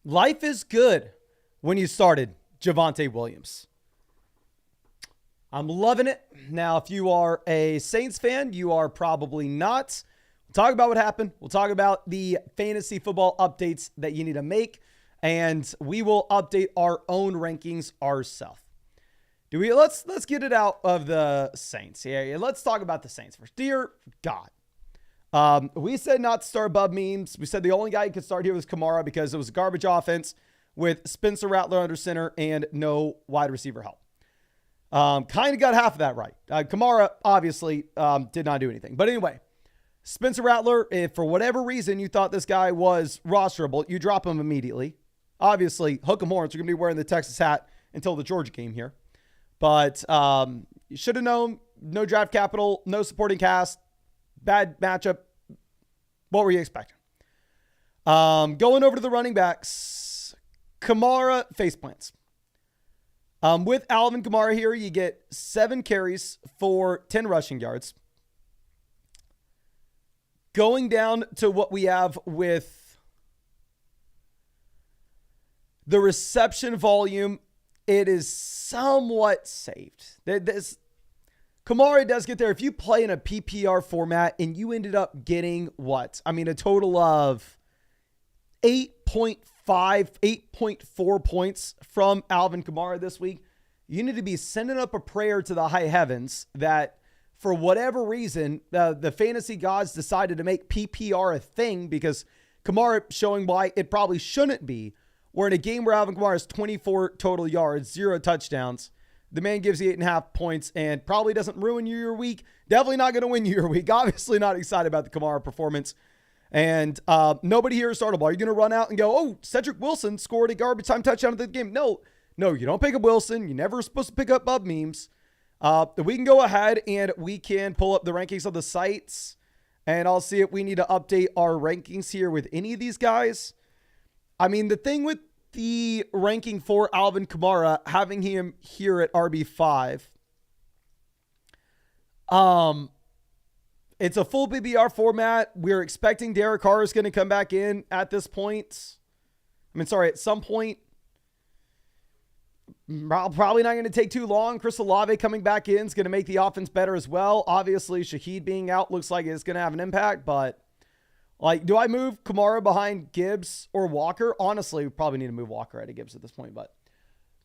Life is good when you started Javonte Williams. I'm loving it. Now, if you are a Saints fan, you are probably not. We'll talk about what happened. We'll talk about the fantasy football updates that you need to make, and we will update our own rankings ourselves. Let's get it out of the Saints. Yeah, let's talk about the Saints first. Dear God. We said not to start above memes. We said the only guy who could start here was Kamara because it was a garbage offense with Spencer Rattler under center and no wide receiver help. Kind of got half of that right. Kamara obviously did not do anything. But anyway, Spencer Rattler, if for whatever reason you thought this guy was rosterable, you drop him immediately. Obviously, hook 'em horns. You're going to be wearing the Texas hat until the Georgia game here. But you should have known. No draft capital, no supporting cast. Bad matchup. What were you expecting? Going over to the running backs. Kamara faceplants. With Alvin Kamara here, you get 7 carries for 10 rushing yards. Going down to what we have with the reception volume, it is somewhat saved. Kamara does get there. If you play in a PPR format and you ended up getting what? I mean, a total of 8.4 points from Alvin Kamara this week, you need to be sending up a prayer to the high heavens that for whatever reason, the fantasy gods decided to make PPR a thing because Kamara showing why it probably shouldn't be. We're in a game where Alvin Kamara has 24 total yards, 0 touchdowns. The man gives you 8.5 points and probably doesn't ruin you your week. Definitely not going to win you your week. Obviously not excited about the Kamara performance. And nobody here is startable. Are you going to run out and go, oh, Cedric Wilson scored a garbage time touchdown at the game? No, you don't pick up Wilson. You're never supposed to pick up Bub memes. We can go ahead and we can pull up the rankings of the sites. And I'll see if we need to update our rankings here with any of these guys. I mean, the thing with the ranking for Alvin Kamara, having him here at RB5. It's a full PPR format. We're expecting Derek Carr is going to come back in at this point. At some point. Probably not going to take too long. Chris Olave coming back in is going to make the offense better as well. Obviously, Shaheed being out looks like it's going to have an impact, but do I move Kamara behind Gibbs or Walker? Honestly, we probably need to move Walker out of Gibbs at this point, but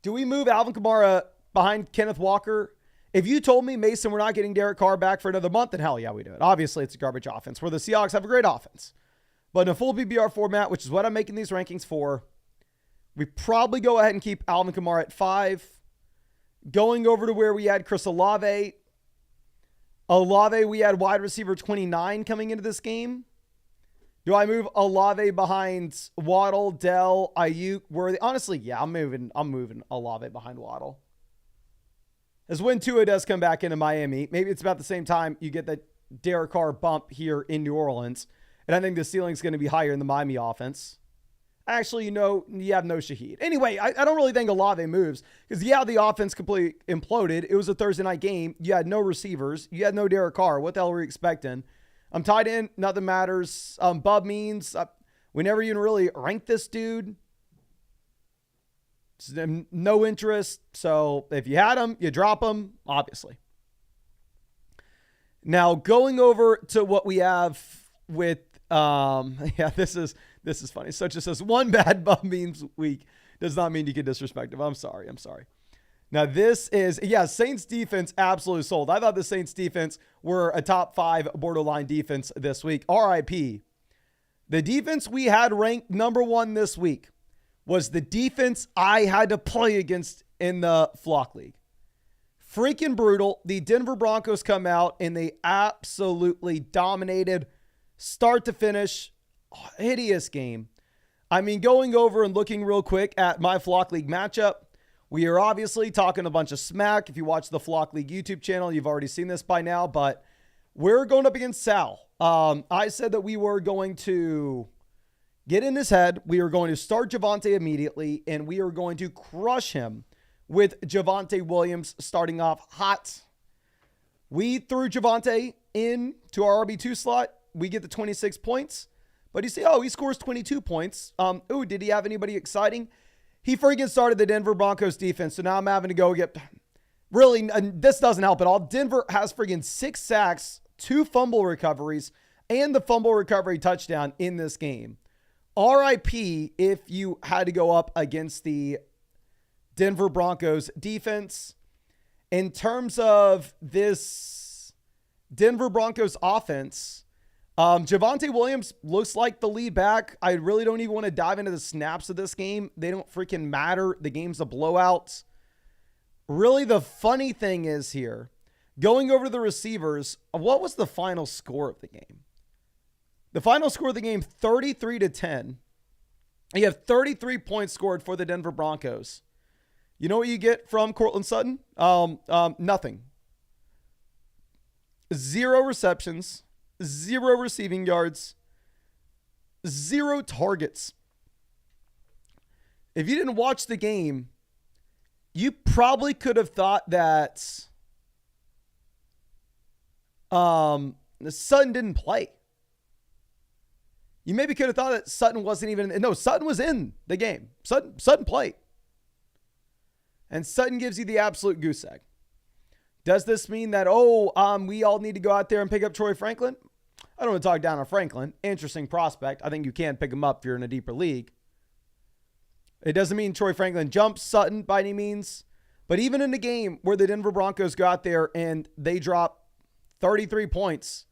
do we move Alvin Kamara behind Kenneth Walker? If you told me, Mason, we're not getting Derek Carr back for another month, then hell yeah, we do it. Obviously, it's a garbage offense where the Seahawks have a great offense. But in a full PPR format, which is what I'm making these rankings for, we probably go ahead and keep Alvin Kamara at 5. Going over to where we had Chris Olave. We had wide receiver 29 coming into this game. Do I move Olave behind Waddle, Dell, Ayuk, Worthy? Honestly, yeah, I'm moving Olave behind Waddle. As when Tua does come back into Miami, maybe it's about the same time you get the Derek Carr bump here in New Orleans. And I think the ceiling's going to be higher in the Miami offense. Actually, you have no Shaheed. Anyway, I don't really think Olave moves because, the offense completely imploded. It was a Thursday night game. You had no receivers. You had no Derek Carr. What the hell were you expecting? I'm tied in. Nothing matters. Bub means we never even really ranked this dude. No interest. So if you had him, you drop him, obviously. Now going over to what we have with, this is funny. So it just says one bad Bub memes week does not mean you get disrespectful. I'm sorry. Now this is, Saints defense absolutely sold. I thought the Saints defense were a top 5 borderline defense this week. RIP. The defense we had ranked number 1 this week was the defense I had to play against in the Flock League. Freaking brutal. The Denver Broncos come out and they absolutely dominated start to finish. Hideous game. Going over and looking real quick at my Flock League matchup. We are obviously talking a bunch of smack. If you watch the Flock League YouTube channel, you've already seen this by now, but we're going up against Sal. I said that we were going to get in his head. We are going to start Javonte immediately, and we are going to crush him with Javonte Williams starting off hot. We threw Javonte in to our RB2 slot. We get the 26 points. But you see, oh, he scores 22 points. Ooh, did he have anybody exciting? He friggin' started the Denver Broncos defense, so now I'm having to go get... Really, this doesn't help at all. Denver has friggin' 6 sacks, 2 fumble recoveries, and the fumble recovery touchdown in this game. RIP if you had to go up against the Denver Broncos defense. In terms of this Denver Broncos offense, Javonte Williams looks like the lead back. I really don't even want to dive into the snaps of this game. They don't freaking matter. The game's a blowout. Really, the funny thing is here, going over to the receivers, what was the final score of the game? The final score of the game, 33-10. You have 33 points scored for the Denver Broncos. You know what you get from Courtland Sutton? Nothing. 0 receptions, 0 receiving yards, 0 targets. If you didn't watch the game, you probably could have thought that Sutton didn't play. You maybe could have thought that Sutton wasn't even... No, Sutton was in the game. Sutton played. And Sutton gives you the absolute goose egg. Does this mean that, we all need to go out there and pick up Troy Franklin? I don't want to talk down on Franklin. Interesting prospect. I think you can pick him up if you're in a deeper league. It doesn't mean Troy Franklin jumps Sutton by any means. But even in the game where the Denver Broncos go out there and they drop 33 points,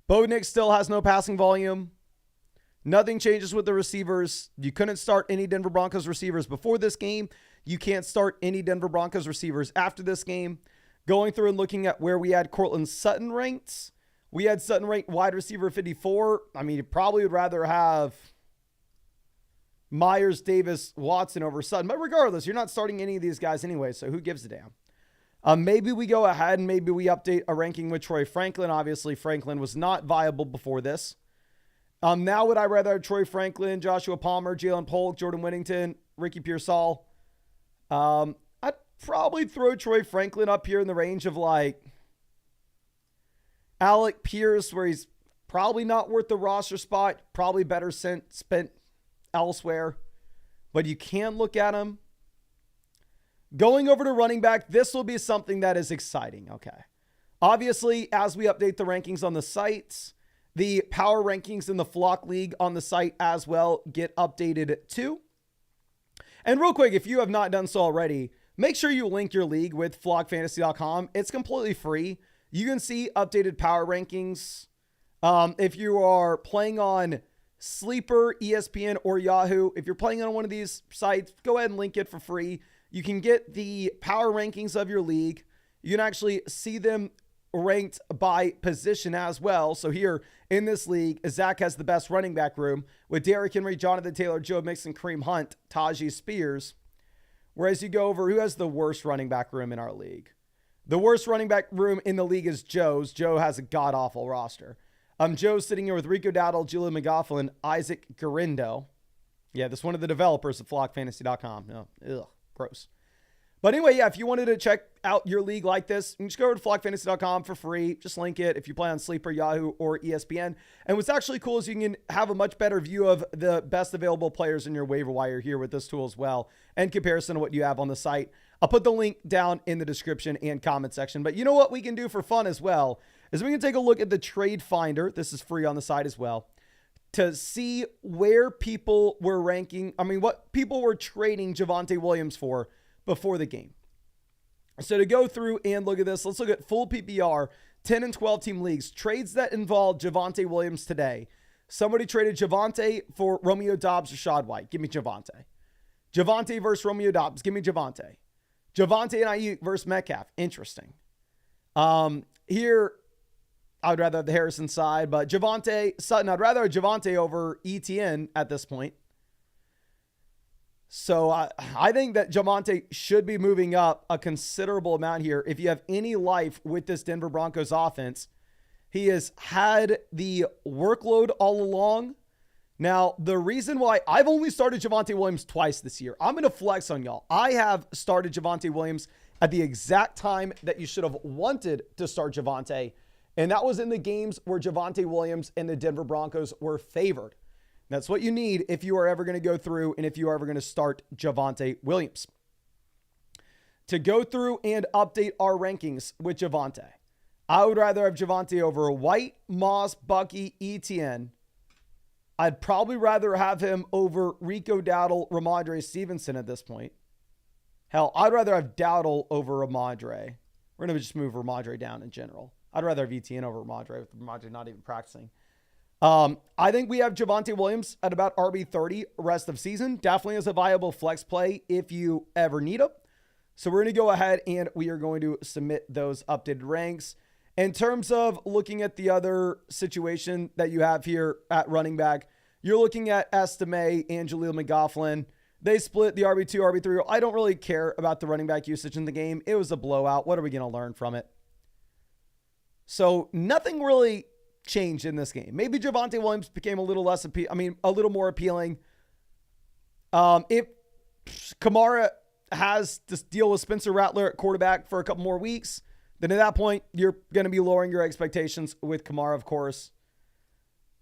Bo Nix still has no passing volume. Nothing changes with the receivers. You couldn't start any Denver Broncos receivers before this game. You can't start any Denver Broncos receivers after this game. Going through and looking at where we had Courtland Sutton ranked, we had Sutton ranked wide receiver 54. I mean, you probably would rather have Myers, Davis, Watson over Sutton. But regardless, you're not starting any of these guys anyway, so who gives a damn? Maybe we go ahead and maybe we update a ranking with Troy Franklin. Obviously, Franklin was not viable before this. Now would I rather have Troy Franklin, Joshua Palmer, Jalen Polk, Jordan Whittington, Ricky Pearsall? I'd probably throw Troy Franklin up here in the range of like Alec Pierce, where he's probably not worth the roster spot, probably better spent elsewhere, but you can look at him. Going over to running back, this will be something that is exciting. Okay. Obviously, as we update the rankings on the sites, the power rankings in the Flock League on the site as well get updated too. And real quick, if you have not done so already, make sure you link your league with flockfantasy.com. It's completely free. You can see updated power rankings. If you are playing on Sleeper, ESPN, or Yahoo, if you're playing on one of these sites, go ahead and link it for free. You can get the power rankings of your league. You can actually see them ranked by position as well. So here in this league, Zach has the best running back room with Derrick Henry, Jonathan Taylor, Joe Mixon, Kareem Hunt, Tajee Spears. Whereas you go over who has the worst running back room in our league. The worst running back room in the league is Joe's. Joe has a god-awful roster. Joe's sitting here with Rico Dowdle, Julian McGoughlin, Isaac Garindo. Yeah, this is one of the developers of flockfantasy.com. No, ugh, gross. But anyway, yeah, if you wanted to check out your league like this, you can just go over to flockfantasy.com for free. Just link it if you play on Sleeper, Yahoo, or ESPN. And what's actually cool is you can have a much better view of the best available players in your waiver wire here with this tool as well, in comparison to what you have on the site. I'll put the link down in the description and comment section. But you know what we can do for fun as well is we can take a look at the Trade Finder. This is free on the site as well, to see where people were ranking. I mean, what people were trading Javonte Williams for before the game. So to go through and look at this, let's look at full PPR, 10 and 12 team leagues, trades that involve Javonte Williams today. Somebody traded Javonte for Romeo Doubs or Rashad White. Give me Javonte. Javonte versus Romeo Doubs. Give me Javonte. Javonte and Ayuk versus Metcalf. Interesting. Here, I would rather have the Harrison side, but Javonte, Sutton, I'd rather have Javonte over ETN at this point. So I think that Javonte should be moving up a considerable amount here. If you have any life with this Denver Broncos offense, he has had the workload all along. Now, the reason why I've only started Javonte Williams twice this year, I'm going to flex on y'all. I have started Javonte Williams at the exact time that you should have wanted to start Javonte, and that was in the games where Javonte Williams and the Denver Broncos were favored. That's what you need if you are ever going to go through and if you are ever going to start Javonte Williams. To go through and update our rankings with Javonte, I would rather have Javonte over White, Moss, Bucky, Etienne. I'd probably rather have him over Rico Dowdle, Ramondre Stevenson at this point. Hell, I'd rather have Dowdle over Ramondre. We're going to just move Ramondre down in general. I'd rather have Etienne over Ramondre with Ramondre not even practicing. I think we have Javonte Williams at about RB30 rest of season. Definitely is a viable flex play if you ever need him. So we're going to go ahead and we are going to submit those updated ranks. In terms of looking at the other situation that you have here at running back, you're looking at Estime and Jaleel McLaughlin. They split the RB2, RB3. I don't really care about the running back usage in the game. It was a blowout. What are we going to learn from it? So nothing really changed in this game. Maybe Javonte Williams became a little a little more appealing. If Kamara has to deal with Spencer Rattler at quarterback for a couple more weeks, then at that point, you're going to be lowering your expectations with Kamara, of course.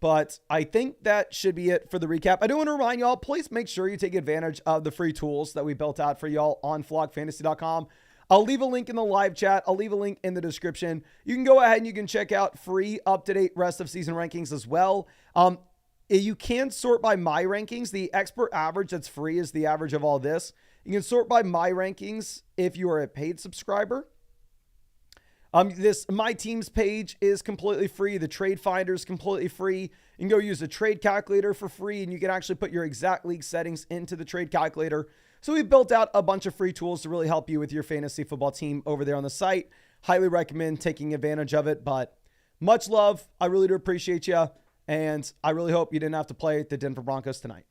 But I think that should be it for the recap. I do want to remind y'all, please make sure you take advantage of the free tools that we built out for y'all on flockfantasy.com. I'll leave a link in the live chat. I'll leave a link in the description. You can go ahead and you can check out free up-to-date rest of season rankings as well. You can sort by my rankings. The expert average that's free is the average of all this. You can sort by my rankings if you are a paid subscriber. This My Teams page is completely free. The trade finder is completely free. You can go use a trade calculator for free, and you can actually put your exact league settings into the trade calculator. So we built out a bunch of free tools to really help you with your fantasy football team over there on the site. Highly recommend taking advantage of it, but much love. I really do appreciate you, and I really hope you didn't have to play the Denver Broncos tonight.